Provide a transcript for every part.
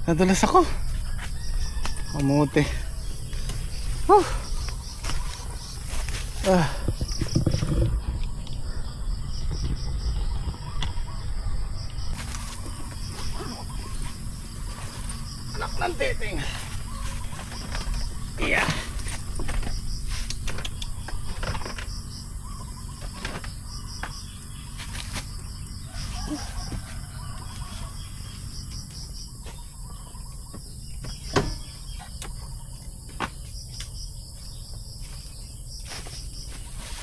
Nadulas ako. Kamuti. Anak ng titing. Yeah.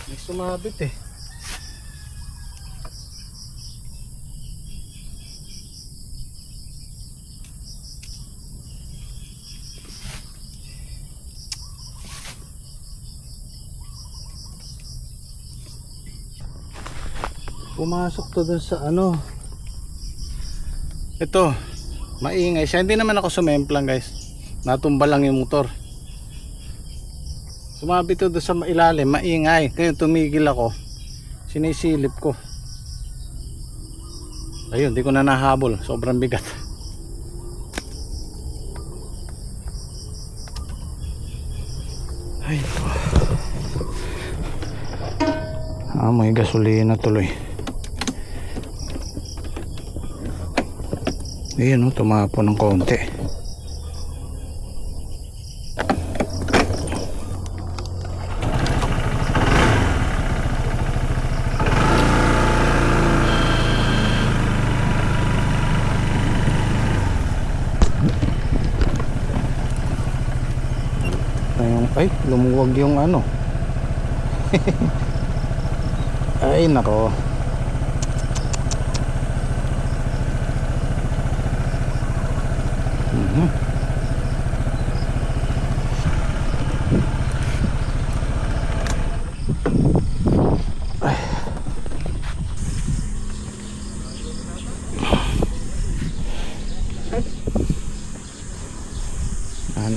May sumabit eh. Pumasok to dun sa ano. Ito, maingay siya. Hindi naman ako sumemplang guys. Natumba lang yung motor. Sumabit to doon sa ilalim, maingay. Kaya tumigil ako. Sinisilip ko. Ayun, di ko na nahabol. Sobrang bigat. Ay, may gasolina tuloy. Ayan, tumapo ng konti. Ay, lumuwag yung ano. Ay, nako.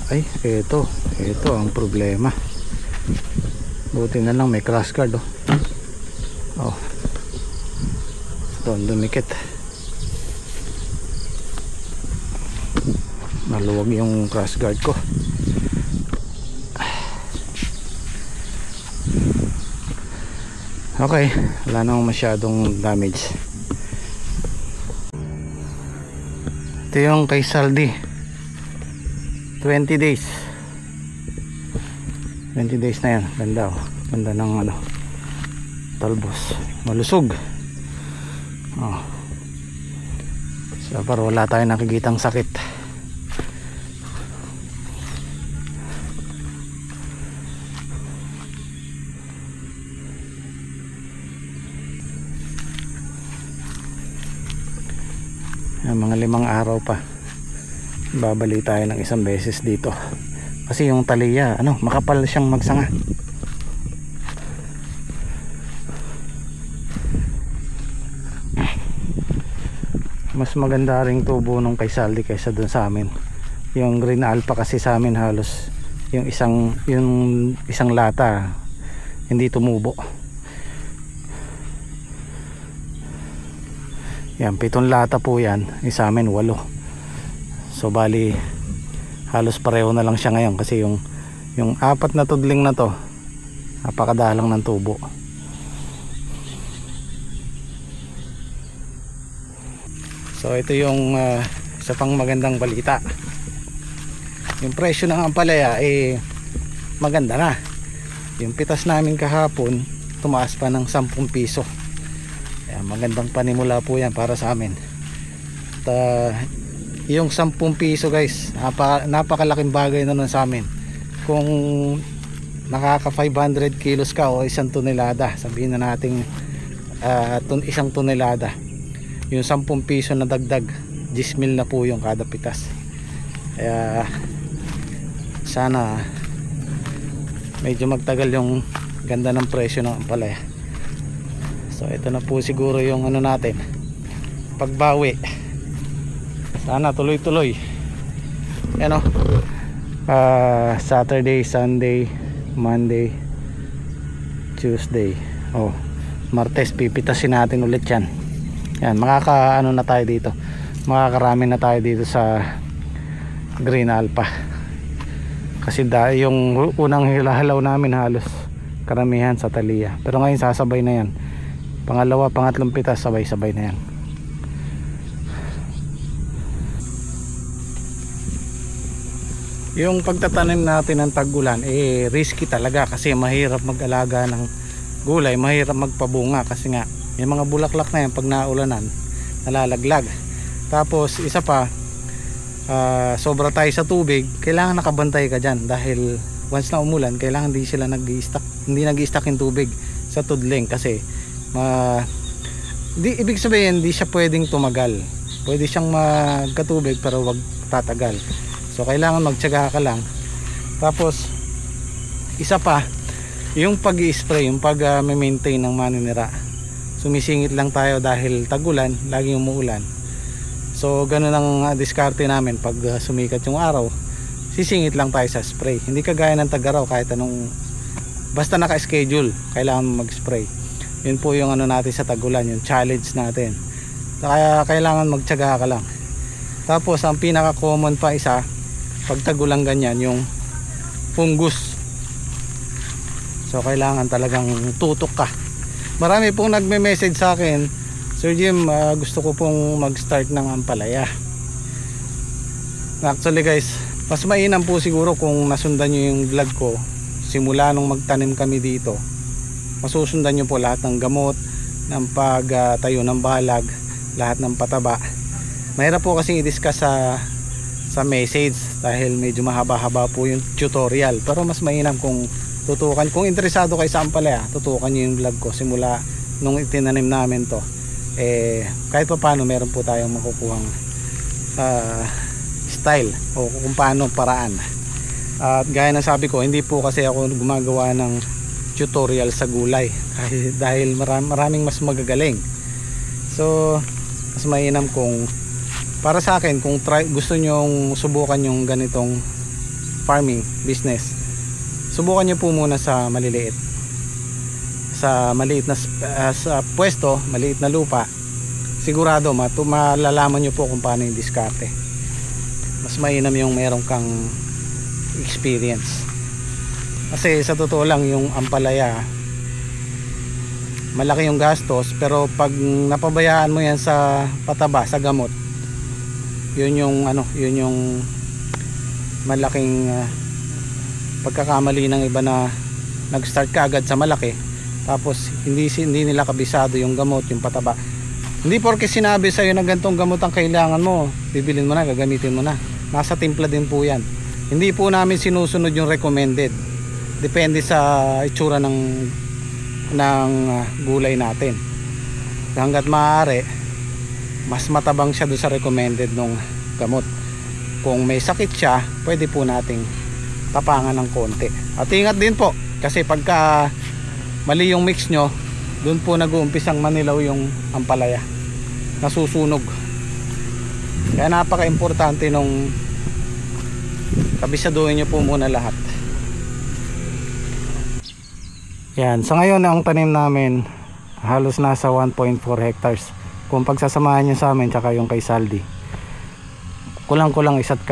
Ay, ito ang problema. Buti na lang may crash guard doon dumikit. Maluwag yung crash guard ko. Okay, wala nang masyadong damage. Ito yung kay Saldi. 20 days na yan. Ganda ganda ng ano, talbos, malusog. So para wala tayong nakikitang sakit. Mga 5 araw pa babalik tayo ng isang beses dito kasi yung taliya makapal siyang magsanga. Mas maganda ring tubo nung kay Saldi kaysa dun sa amin. Yung Green Alpha kasi sa amin halos yung isang lata hindi tumubo. Yan, 7 lata po yan. Sa amin 8. So bali halos pareho na lang siya ngayon kasi yung 4 na tudling na to napakadalang ng tubo. So ito yung isa pang magandang balita. Yung presyo ng ampalaya maganda na. Yung pitas namin kahapon tumaas pa ng 10 piso. Ayan, magandang panimula po yan para sa amin. Yung 10 piso guys, napakalaking bagay na nun sa amin. Kung nakaka 500 kilos ka o 1 tonelada, sabihin na natin 1 tonelada, yung 10 piso na dagdag 10,000 na po yung kada pitas. Kaya sana medyo magtagal yung ganda ng presyo ng ampalaya. So ito na po siguro yung natin, pagbawi. Sana tuloy-tuloy. Saturday, Sunday, Monday, Tuesday. Martes pipitasin natin ulit yan. Yan, na tayo dito. Makakarami na tayo dito sa Green Alpha. Kasi yung unang halaw namin halos karamihan sa Thalia, pero ngayon sasabay na yan. Pangalawa, pangatlong pitas sabay-sabay na yan. Yung pagtatanim natin ng tag-ulan risky talaga kasi mahirap mag-alaga ng gulay, mahirap magpabunga kasi nga yung mga bulaklak na yan pag naulanan nalalaglag. Tapos isa pa, sobra tayo sa tubig, kailangan nakabantay ka dyan dahil once na umulan kailangan hindi nag-i-stack yung tubig sa tudling kasi ibig sabihin hindi siya pwedeng tumagal, pwede siyang magkatubig pero wag tatagal. So kailangan magtiyaga ka lang. Tapos isa pa, yung pag-i-spray, yung pag-maintain ng maninira, sumisingit lang tayo dahil tagulan, laging umuulan. So ganun ang diskarte namin pag sumikat yung araw, sisingit lang tayo sa spray. Hindi kagaya ng tag-araw, kahit anong basta naka-schedule kailangan mag-spray. Yun po yung ano natin sa tagulan, yung challenge natin. Kaya kailangan magtiyaga ka lang. Tapos ang pinaka-common pa isa pag tagulang ganyan, yung fungus. So kailangan talagang tutok ka. Marami pong nagme-message sa akin, Sir Jim, gusto ko pong mag-start ng ampalaya. Actually guys, mas mainam po siguro kung nasundan nyo yung vlog ko simula nung magtanim kami dito. Masusundan nyo po lahat ng gamot, ng pagtayo ng balag, lahat ng pataba. Mahirap po kasi i-discuss sa message dahil medyo mahaba-haba po yung tutorial, pero mas mainam kung tutukan, kung interesado kayo sa ampalaya, tutukan nyo yung vlog ko simula nung itinanim namin to. Kahit pa paano meron po tayong makukuhang style o kung paano paraan. At gaya ng sabi ko, hindi po kasi ako gumagawa ng tutorial sa gulay dahil maraming mas magagaling. So mas mainam kung para sa akin, kung gusto nyong subukan yung ganitong farming business, subukan nyo po muna sa maliliit, sa maliit na sa pwesto, maliit na lupa. Sigurado malalaman nyo po kung paano yung diskarte. Mas mainam yung meron kang experience. Kasi sa totoo lang, yung ampalaya malaki yung gastos, pero pag napabayaan mo yan sa pataba, sa gamot, yun yung malaking pagkakamali ng iba na nag-start ka agad sa malaki, tapos hindi nila kabisado yung gamot, yung pataba. Hindi porke sinabi sa'yo na ganitong gamot ang kailangan mo, bibilin mo na, gagamitin mo na. Nasa timpla din po yan. Hindi po namin sinusunod yung recommended, depende sa itsura ng gulay natin. Hanggat maaari, mas matabang siya doon sa recommended nung gamot. Kung may sakit siya, pwede po nating tapangan ng konti. At ingat din po, kasi pagka mali yung mix nyo, doon po nag-uumpisang manilaw yung ampalaya, nasusunog. Kaya napaka-importante nung kabisaduhin nyo po muna lahat. Yan, sa ngayon ang tanim namin halos nasa 1.4 hectares. Kung pagsasamahan nyo sa amin tsaka yung kay Saldi, kulang-kulang 1.5.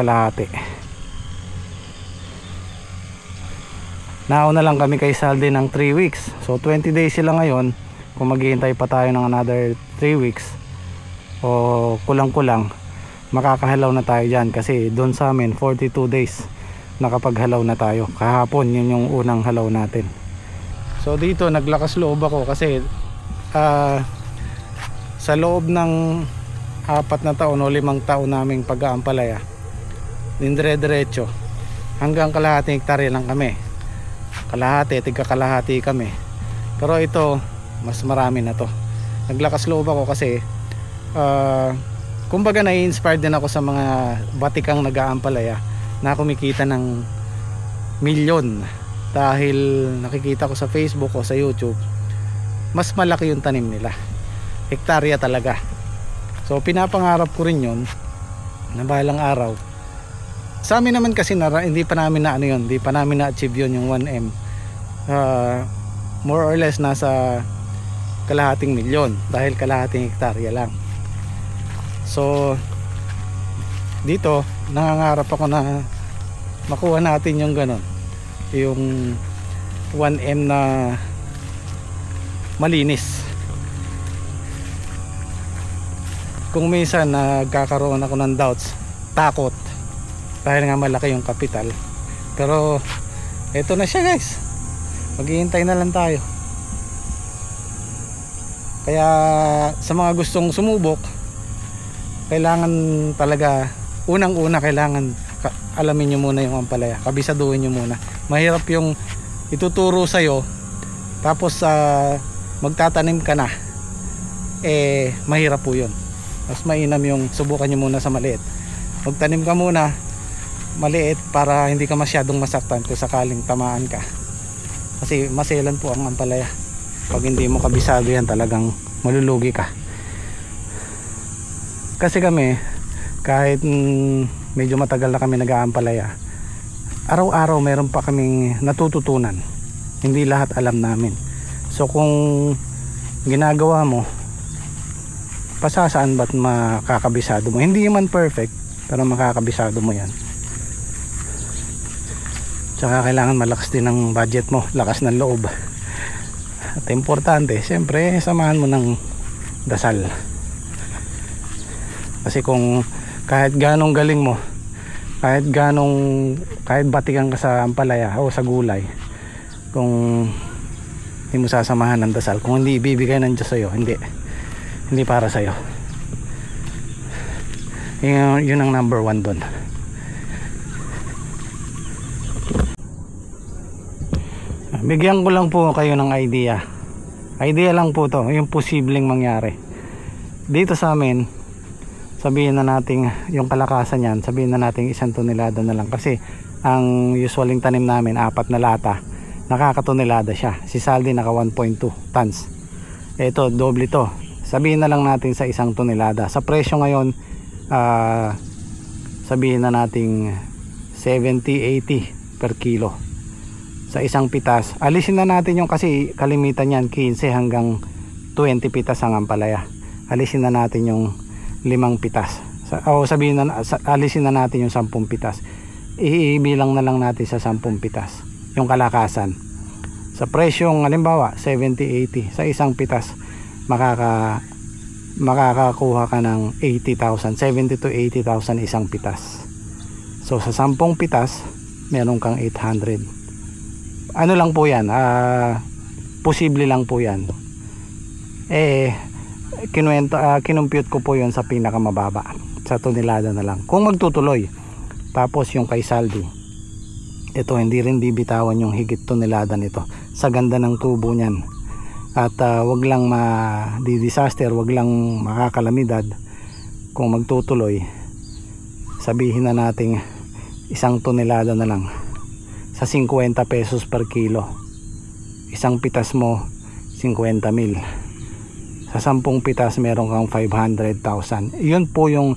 Nauna lang kami kay Saldi ng 3 weeks. So 20 days sila ngayon. Kung maghihintay pa tayo ng another 3 weeks o kulang-kulang, makakahalaw na tayo dyan. Kasi doon sa amin 42 days nakapaghalaw na tayo. Kahapon yun yung unang halaw natin. So dito naglakas loob ako kasi sa loob ng 4 na taon o 5 taon naming pag-aampalaya, dire-diretso hanggang kalahating hektarya lang kami. Tigka-kalahati kami. Pero ito, mas marami na to. Naglakas loob ako kasi kumbaga nai-inspired din ako sa mga batikang nag-aampalaya na kumikita ng milyon dahil nakikita ko sa Facebook o sa YouTube, mas malaki yung tanim nila. Hektarya talaga. So pinapangarap ko rin yun na balang araw. Sa amin naman kasi hindi pa namin na hindi pa namin na-achieve yun, yung 1M. More or less nasa kalahating milyon dahil kalahating hektarya lang. So dito nangangarap ako na makuha natin yung ganon, yung 1M na malinis. Kung minsan nagkakaroon ako ng doubts, takot, dahil nga malaki yung kapital, pero eto na siya guys, maghihintay na lang tayo. Kaya sa mga gustong sumubok, kailangan talaga, unang-una kailangan alamin nyo muna yung ampalaya, kabisaduhin nyo muna. Mahirap yung ituturo sa'yo tapos magtatanim ka na, mahirap po yun. Mas mainam yung subukan nyo muna sa maliit, magtanim ka muna maliit para hindi ka masyadong masaktan kung sakaling tamaan ka, kasi maselan po ang ampalaya. Pag hindi mo kabisado yan, talagang malulugi ka. Kasi kami, kahit medyo matagal na kami nag-aampalaya, araw-araw meron pa kaming natututunan, hindi lahat alam namin. So kung ginagawa mo, pasasaan ba't makakabisado mo? Hindi man perfect, pero makakabisado mo yan. Tsaka kailangan malakas din ang budget mo, lakas ng loob. At importante, siyempre samahan mo ng dasal. Kasi kung kahit ganong galing mo, kahit batikan ka sa ampalaya o sa gulay, kung hindi mo sasamahan ng dasal, kung hindi ibibigay ng Diyos sa'yo, hindi para sa'yo. Yun ang number 1 doon. Bigyan ko lang po kayo ng idea lang po to, yung posibleng mangyari dito sa amin. Sabihin na natin yung kalakasan yan, sabihin na natin 1 tonelada na lang, kasi ang usualing tanim namin 4 na lata, nakakatonelada siya. Si Saldi naka 1.2 tons, ito doble to. Sabihin na lang natin sa 1 tonelada sa presyo ngayon, sabihin na natin 70-80 per kilo sa isang pitas. Alisin na natin yung, kasi kalimitan yan 15 hanggang 20 pitas ang ampalaya. Alisin na natin yung 5 pitas, sabihin na, alisin na natin yung 10 pitas. Iibilang na lang natin sa 10 pitas yung kalakasan. Sa presyong halimbawa 70-80 sa isang pitas, makakakuha ka ng 80,000, 70 to 80,000 isang pitas. So sa 10 pitas meron kang 800. Ano lang po yan, posible lang po yan. Kinumpute ko po yun sa pinakamababa, sa tonelada na lang kung magtutuloy. Tapos yung kay Saldi, ito hindi rin bibitawan yung higit tonelada nito, sa ganda ng tubo niyan. At wag lang disaster, wag lang makakalamidad. Kung magtutuloy, sabihin na natin 1 tonelada na lang, sa 50 pesos per kilo. Isang pitas mo 50,000. Sa 10 pitas meron kang 500,000. Yun po yung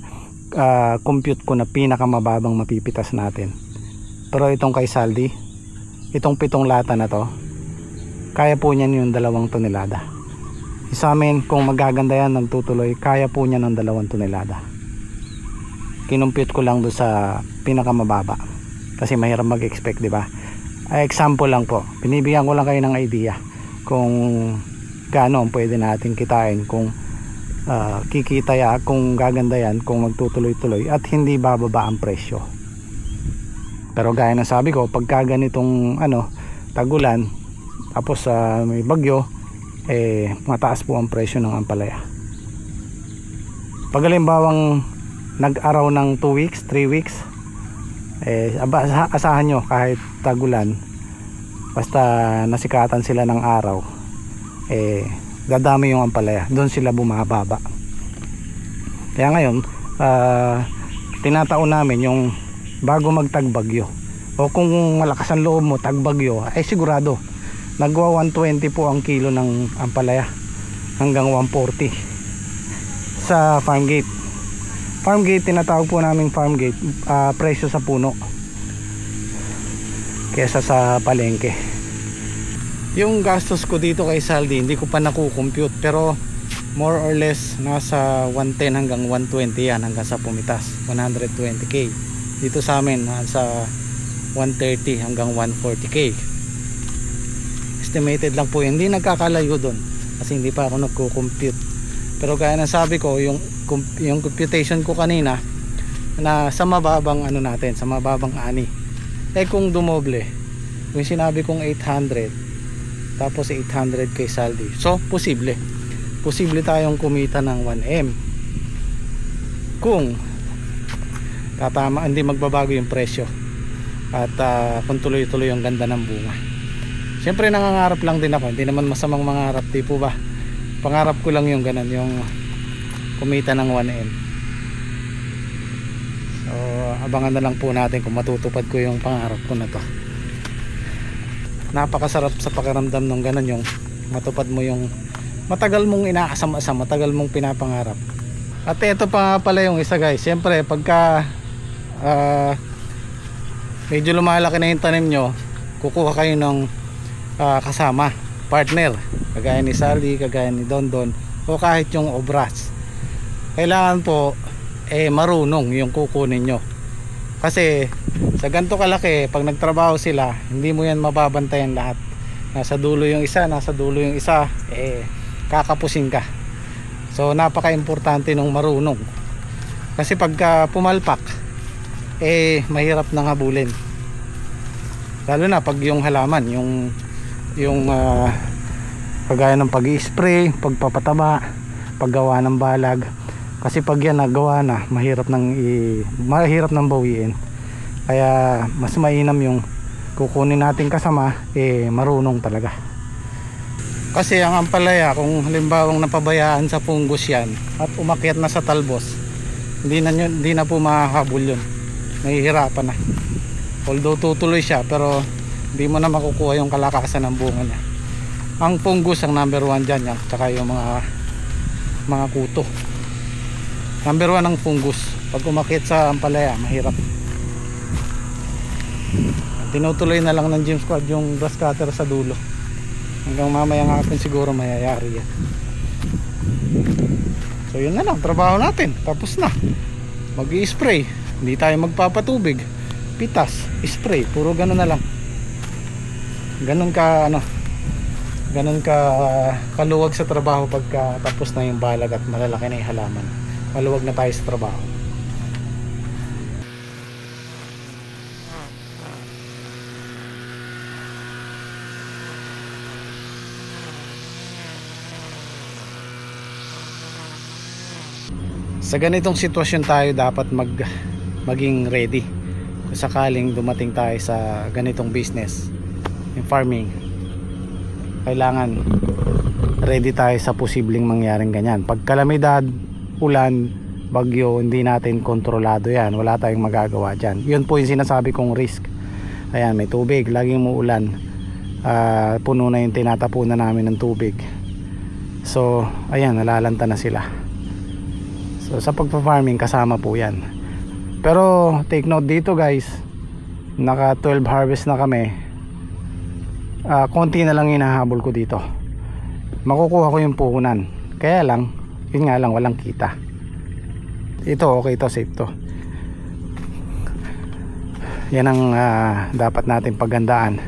compute ko na pinakamababang mapipitas natin. Pero itong kay Saldi, itong 7 lata na to, kaya po niyan yung 2 tonelada. Sa amin, kung magaganda yan nagtutuloy, kaya po niya ng 2 tonelada. Kinumpute ko lang doon sa pinakamababa, kasi mahirap mag-expect, di ba? Example lang po, binibigyan ko lang kayo ng idea kung gaano pwede natin kitain, kung kikita ya, kung gaganda yan, kung magtutuloy-tuloy at hindi bababa ang presyo. Pero gaya na sabi ko, pagka ganitong tagulan, tapos may bagyo, mataas po ang presyo ng ampalaya. Pag halimbawang nag-araw ng 2 weeks, 3 weeks, asahan nyo kahit tagulan, basta nasikatan sila ng araw, dadami yung ampalaya, doon sila bumababa. Kaya ngayon tinataon namin yung bago magtagbagyo, o kung malakas ang loob mo tagbagyo, ay sigurado nagwa 120 po ang kilo ng ampalaya, hanggang 140 sa farm gate. Farm gate, tinatawag po namin farm gate, presyo sa puno kesa sa palengke. Yung gastos ko dito kay Saldi hindi ko pa nakukompute, pero more or less nasa 110 hanggang 120 yan hanggang sa pumitas 120k. Dito sa amin nasa 130 hanggang 140k. Estimated lang po yun, hindi nagkakalayo doon kasi hindi pa ako nagko-compute. Pero kaya nasabi ko yung computation ko kanina na sa mababang ano natin, sa mababang ani, kung dumoble yung sinabi kong 800 tapos 800k saldi, so posible tayong kumita ng 1M kung tatama, hindi magbabago yung presyo at kung tuloy-tuloy yung ganda ng bunga. Siyempre nangangarap lang din ako, hindi naman masamang mangarap, di po ba? Pangarap ko lang yung ganun, yung kumita ng 1M. So abangan na lang po natin kung matutupad ko yung pangarap ko na to. Napakasarap sa pakiramdam ng ganun, yung matupad mo yung matagal mong inaasam-asam, matagal mong pinapangarap. At ito pa pala yung isa guys, siyempre pagka medyo lumalaki na yung tanim nyo, kukuha kayo ng kasama, partner, kagaya ni Sally, kagaya ni Dondon, o kahit yung obras. Kailangan po marunong yung kukunin nyo, kasi sa ganito kalaki, pag nagtrabaho sila, hindi mo yan mababantayan lahat. Nasa dulo yung isa, kakapusin ka. So napaka-importante nung marunong, kasi pagka pumalpak mahirap nang habulin, lalo na pag yung halaman, yung kagaya ng pag-i-spray, pagpapataba, paggawa ng balag. Kasi pag yan nagawa na, mahirap nang bawiin. Kaya mas mainam yung kukunin natin kasama marunong talaga. Kasi ang ampalaya, kung halimbawang napabayaan sa fungus yan at umakyat na sa talbos, hindi na po mahahabol yun, mahihirapan na. Although tutuloy siya, pero hindi mo na makukuha yung kalakasan ng bunga niya. Ang fungus ang number 1 dyan, yan, tsaka yung mga kuto. Number 1 ang fungus. Pag umakyat sa ampalaya, mahirap. Tinutuloy na lang ng gym squad yung grass cutter sa dulo. Hanggang mamayang hapon siguro mayayari yan. So yun na lang, trabaho natin, tapos na. Mag-i-spray, hindi tayo magpapatubig, pitas, spray, puro ganun na lang. Ganun ka kaluwag sa trabaho pagka tapos na yung balag at malalaki na yung halaman. Maluwag na tayo sa trabaho. Sa ganitong sitwasyon tayo dapat maging ready kung sakaling dumating tayo sa ganitong business, yung farming. Kailangan ready tayo sa posibleng mangyaring ganyan. Pag kalamidad, ulan, bagyo, hindi natin kontrolado yan, wala tayong magagawa dyan. Yun po yung sinasabi kong risk. Ayan, may tubig, laging muulan, puno na yung tinatapunan namin ng tubig. So ayan, nalalanta na sila. So sa pagpa-farming kasama po yan. Pero take note dito guys, naka 12 harvest na kami. Konti na lang hinahabol ko dito. Makukuha ko yung puhunan. Kaya lang, yun nga lang, walang kita. Ito okay to, safe to. Yan ang dapat natin paggandaan.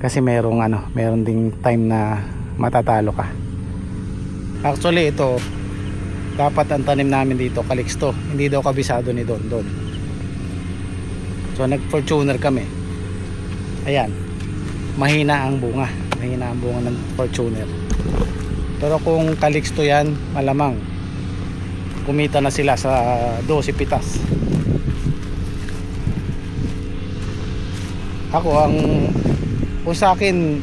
Kasi meron ding time na matatalo ka. Actually ito, dapat ang tanim namin dito Calixto, hindi daw kabisado ni Don. So nag Fortuner kami. Ayan, mahina ang bunga ng Fortuner. Pero kung Calixto yan, malamang kumita na sila sa 12 pitas. Ako kung sa akin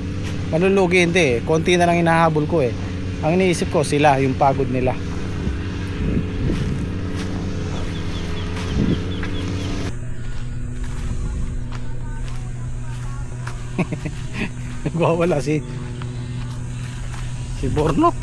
malulugi, hindi konti na lang hinahabol ko Ang iniisip ko sila, yung pagod nila. Nagwawala si Bornok.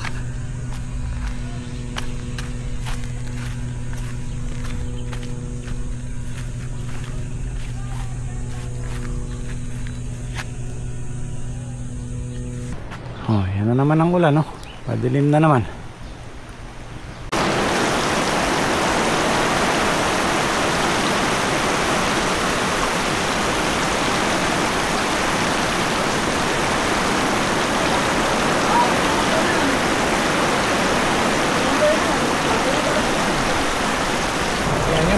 Oh, yan na naman ang ulan, no? Padilim na naman.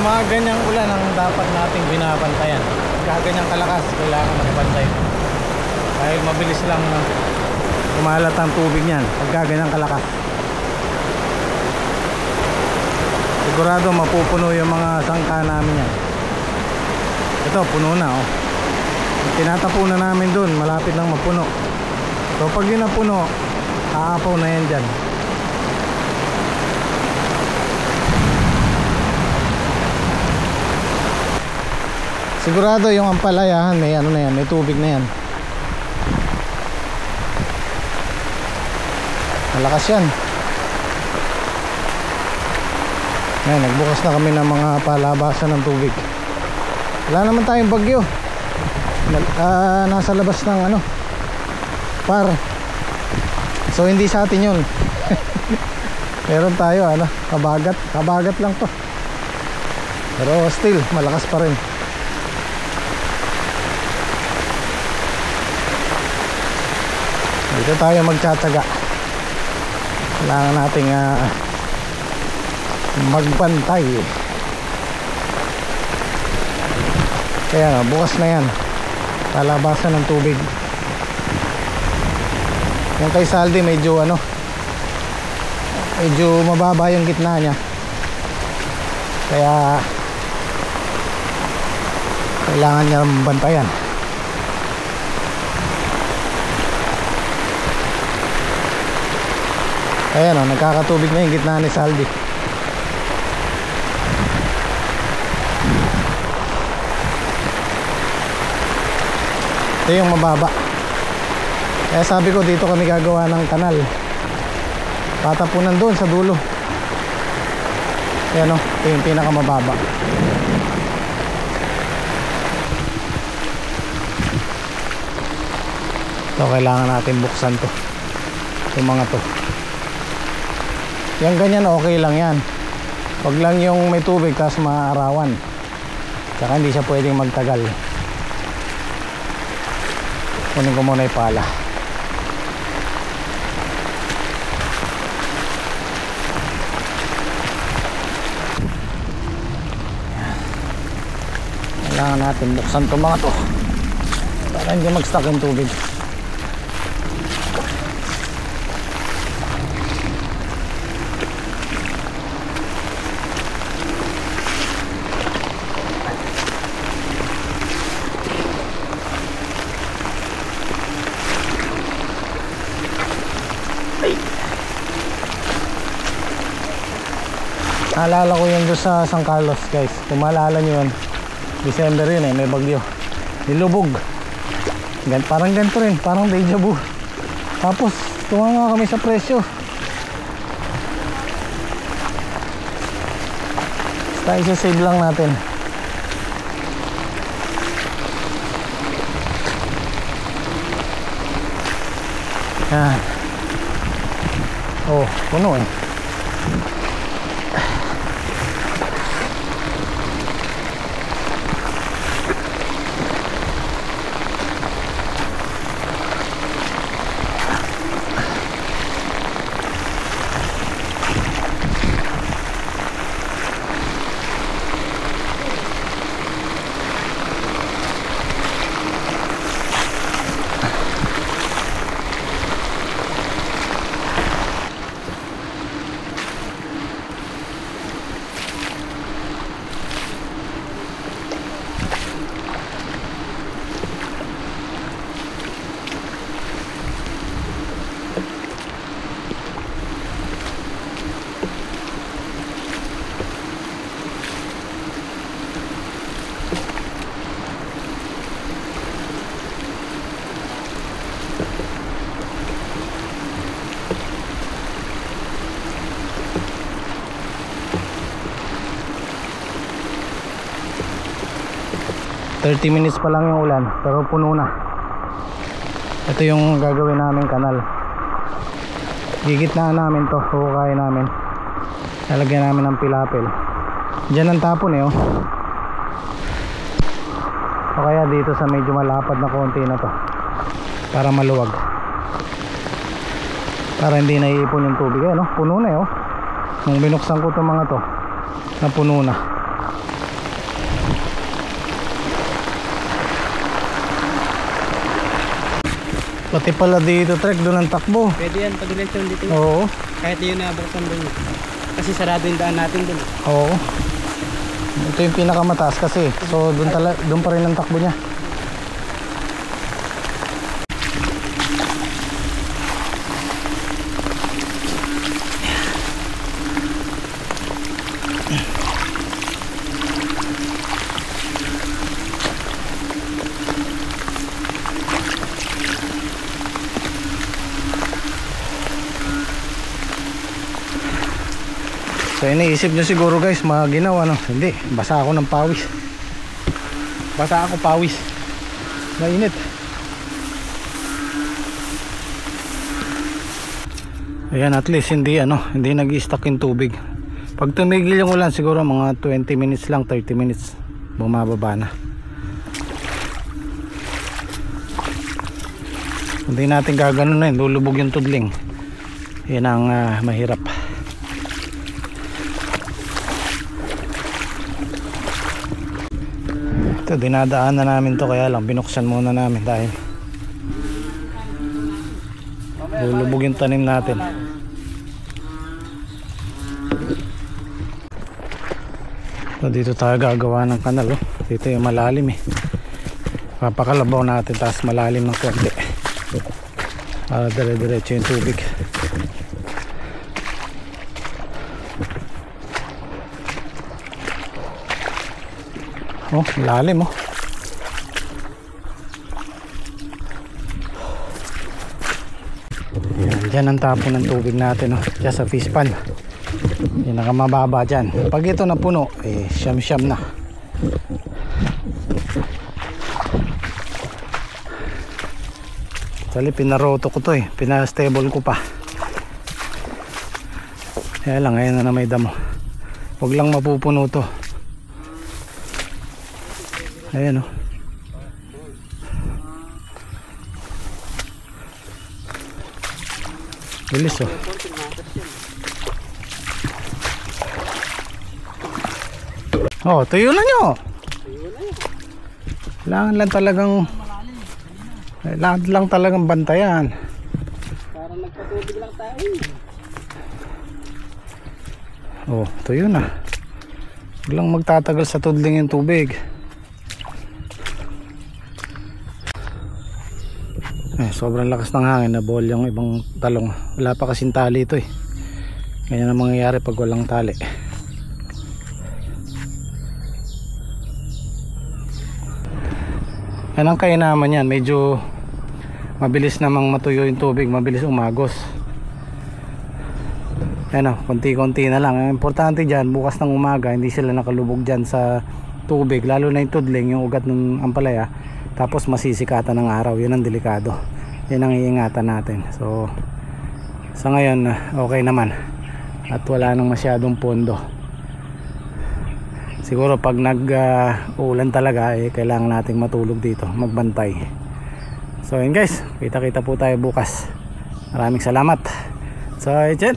Yung mga ganyang ulan ang dapat nating binabantayan. Pagka ganyang kalakas, kailangan nakabantay. Dahil mabilis lang kumalat ang tubig niyan pagka ganyang kalakas. Sigurado mapupuno yung mga sangka namin yan. Ito, puno na oh. Tinatapunan namin dun, malapit lang mapuno. So pag yun napuno, aapaw na yan dyan. Sigurado yung ampalayahan may ano na yan, may tubig na yan. Malakas yan. Ngayon, nagbukas na kami ng mga palabasan ng tubig. Wala naman tayong bagyo. Nasa labas ng ano, par. So hindi sa atin yun. Meron tayo ano, kabagat lang to. Pero still malakas pa rin. Dito tayo magtsatsaga. Kailangan nating magbantay. Kaya bukas na yan, palabasan ng tubig. Yung kay Saldi medyo ano, medyo mababa yung gitna niya, kaya kailangan niya bantayan. Ayan o, nagkakatubig na yung gitna ni Saldi. Ito yung mababa. Kaya sabi ko dito kami gagawa ng kanal, patapunan doon sa dulo. Ayan o, ito yung pinakamababa. So kailangan natin buksan to, yung mga to. Yung ganyan okay lang yan. Wag lang yung may tubig tapos maaarawan, tsaka hindi siya pwedeng magtagal. Kunin ko muna yung pala. Kailangan natin buksan to mga to para hindi mag-stuck yung tubig. Naalala ko yun doon sa San Carlos guys. Kung maalala nyo yun, December yun eh, may bagyo, nilubog. Parang ganito rin, parang deja vu. Tapos tumama kami sa presyo. Tayo sa save lang natin. Yan. Oh, puno eh. $30 minutes pa lang yung ulan pero puno na. Ito yung gagawin namin kanal. Gigitnaan namin to, hukayin namin, lalagyan namin ng pilapil. Diyan ang tapon eh oh. O kaya dito sa medyo malapad na konti na to, para maluwag, para hindi naiipon yung tubig. Ayan oh, puno na eh oh. Nung binuksan ko itong mga to, napuno na. Pati pala dito trek, doon ang takbo. Pwede yan, pag-election dito. Oo. Kahit yun nabuksan doon. Kasi sarado yung daan natin doon. Oo. Ito yung pinakamataas kasi. So doon pa rin ang takbo niya. So iniisip nyo siguro guys, maginaw ano. Hindi, basa ako ng pawis. Basa ako pawis. Mainit. Ayan, at least hindi hindi nag-i-stuck yung tubig. Pag tumigil yung ulan siguro mga 20 minutes lang, 30 minutes bumababa na. Hindi natin gaganon na yun, lulubog yung tudling. Yan ang mahirap. Ito, dinadaan na namin to, kaya lang binuksan muna namin dahil lulubog yung tanim natin. So, dito tayo gagawa ng kanal. Dito yung malalim papakalabaw natin, tapos malalim ng konti para dire-diretso yung tubig. Oh, lalim Yan ang tapon ng tubig natin diyan sa fish pan. Yung nakamababa dyan. Pag ito na puno, siyam-siyam na. Actually, pinaroto ko to pinastable ko pa. Kaya lang, ngayon na may damo. Huwag lang mapupuno to. Ayan bilis tuyo na nyo. Kailangan lang talagang bantayan. Para nagpatubig lang tayo. Tuyo na. Huwag lang magtatagal sa tudling yung tubig. Sobrang lakas ng hangin, na ball yung ibang talong. Wala pa kasing tali ito ganyan ang mangyayari pag walang tali. Yan ang kainaman yan, medyo mabilis namang matuyo yung tubig, mabilis umagos. Yan konti-konti na lang. Ang importante dyan, bukas ng umaga hindi sila nakalubog dyan sa tubig, lalo na yung tudling, yung ugat ng ampalaya, tapos masisikatan ng araw. Yun ang delikado, yun ang iingatan natin. So sa ngayon okay naman at wala nang masyadong pondo. Siguro pag nag-uulan talaga kailangan nating matulog dito, magbantay. So yun guys, kita-kita po tayo bukas. Maraming salamat. So it's it.